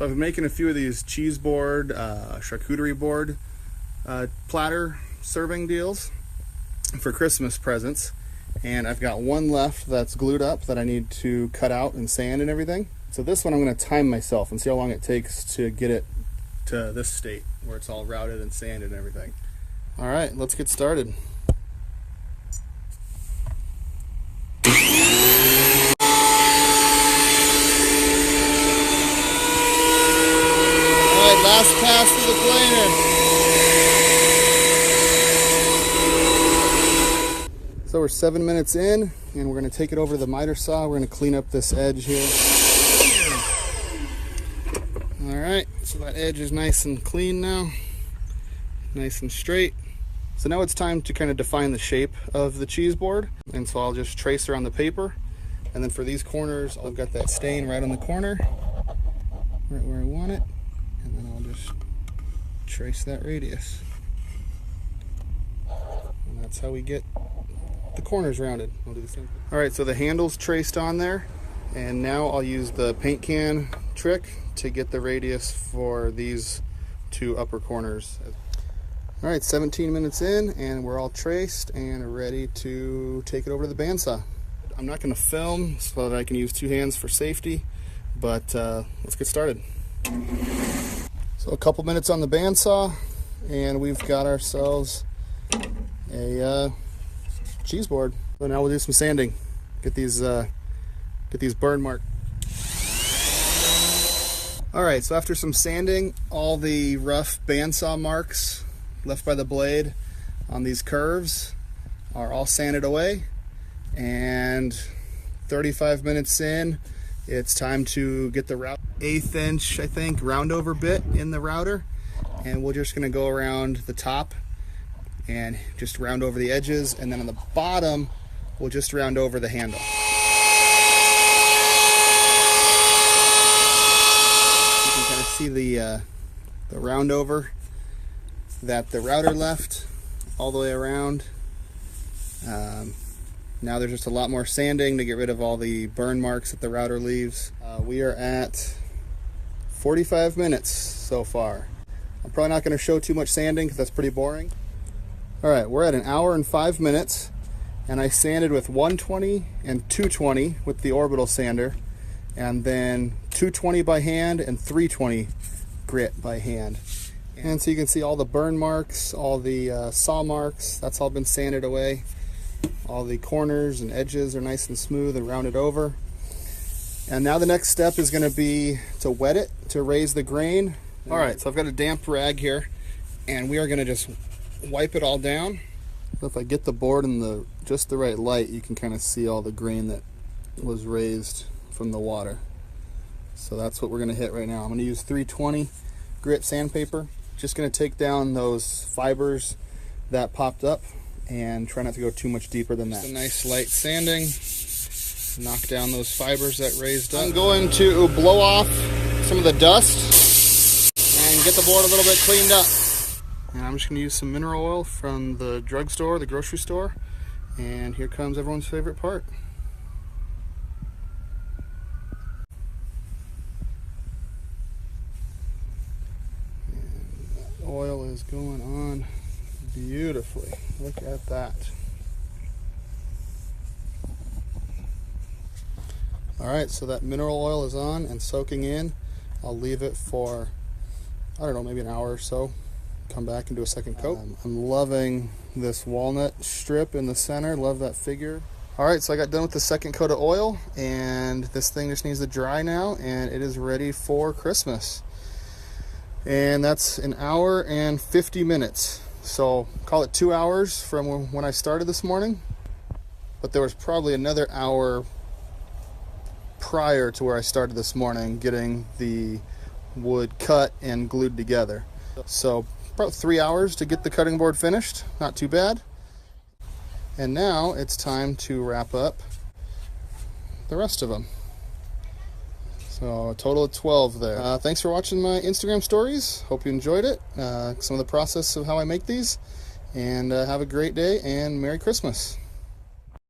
So I've been making a few of these cheese board, charcuterie board platter serving deals for Christmas presents, and I've got one left that's glued up that I need to cut out and sand and everything. So this one I'm going to time myself and see how long it takes to get it to this state where it's all routed and sanded and everything. All right, let's get started. Last pass through the planer. So we're 7 minutes in, and we're going to take it over to the miter saw. We're going to clean up this edge here. All right, so that edge is nice and clean now, nice and straight. So now it's time to kind of define the shape of the cheese board, and so I'll just trace around the paper. And then for these corners, I've got that stain right on the corner, right where I want it. And then I'll just trace that radius. And that's how we get the corners rounded. I'll do the same thing. Alright, so the handle's traced on there. And now I'll use the paint can trick to get the radius for these two upper corners. Alright, 17 minutes in, and we're all traced and ready to take it over to the bandsaw. I'm not going to film so that I can use two hands for safety, but let's get started. So a couple minutes on the bandsaw, and we've got ourselves a cheese board. So now we'll do some sanding. Get these burn marks. All right, so after some sanding, all the rough bandsaw marks left by the blade on these curves are all sanded away. And 35 minutes in, it's time to get the 1/8 inch, I think, round over bit in the router, and we're just going to go around the top and just round over the edges, and then on the bottom we'll just round over the handle. You can kind of see the round over that the router left all the way around. Now there's just a lot more sanding to get rid of all the burn marks that the router leaves. We are at 45 minutes so far. I'm probably not going to show too much sanding because that's pretty boring. Alright, we're at 1 hour and 5 minutes, and I sanded with 120 and 220 with the orbital sander, and then 220 by hand and 320 grit by hand. And so you can see all the burn marks, all the saw marks, that's all been sanded away. All the corners and edges are nice and smooth and rounded over. And now the next step is going to be to wet it to raise the grain. Alright, so I've got a damp rag here, and we are going to just wipe it all down. So if I get the board in just the right light, you can kind of see all the grain that was raised from the water. So that's what we're going to hit right now. I'm going to use 320 grit sandpaper. Just going to take down those fibers that popped up and try not to go too much deeper than that. Just a nice light sanding. Knock down those fibers that raised up. I'm going to blow off some of the dust and get the board a little bit cleaned up. And I'm just going to use some mineral oil from the drugstore, the grocery store. And here comes everyone's favorite part. And that oil is going on beautifully. Look at that. Alright, so that mineral oil is on and soaking in. I'll leave it for, I don't know, maybe an hour or so. Come back and do a second coat. I'm loving this walnut strip in the center. Love that figure. Alright, so I got done with the second coat of oil, and this thing just needs to dry now, and it is ready for Christmas. And that's 1 hour and 50 minutes. So call it 2 hours from when I started this morning, but there was probably another hour prior to where I started this morning getting the wood cut and glued together. So about 3 hours to get the cutting board finished. Not too bad. And now it's time to wrap up the rest of them. So a total of 12 there. Thanks for watching my Instagram stories. Hope you enjoyed it. Some of the process of how I make these. And have a great day and Merry Christmas.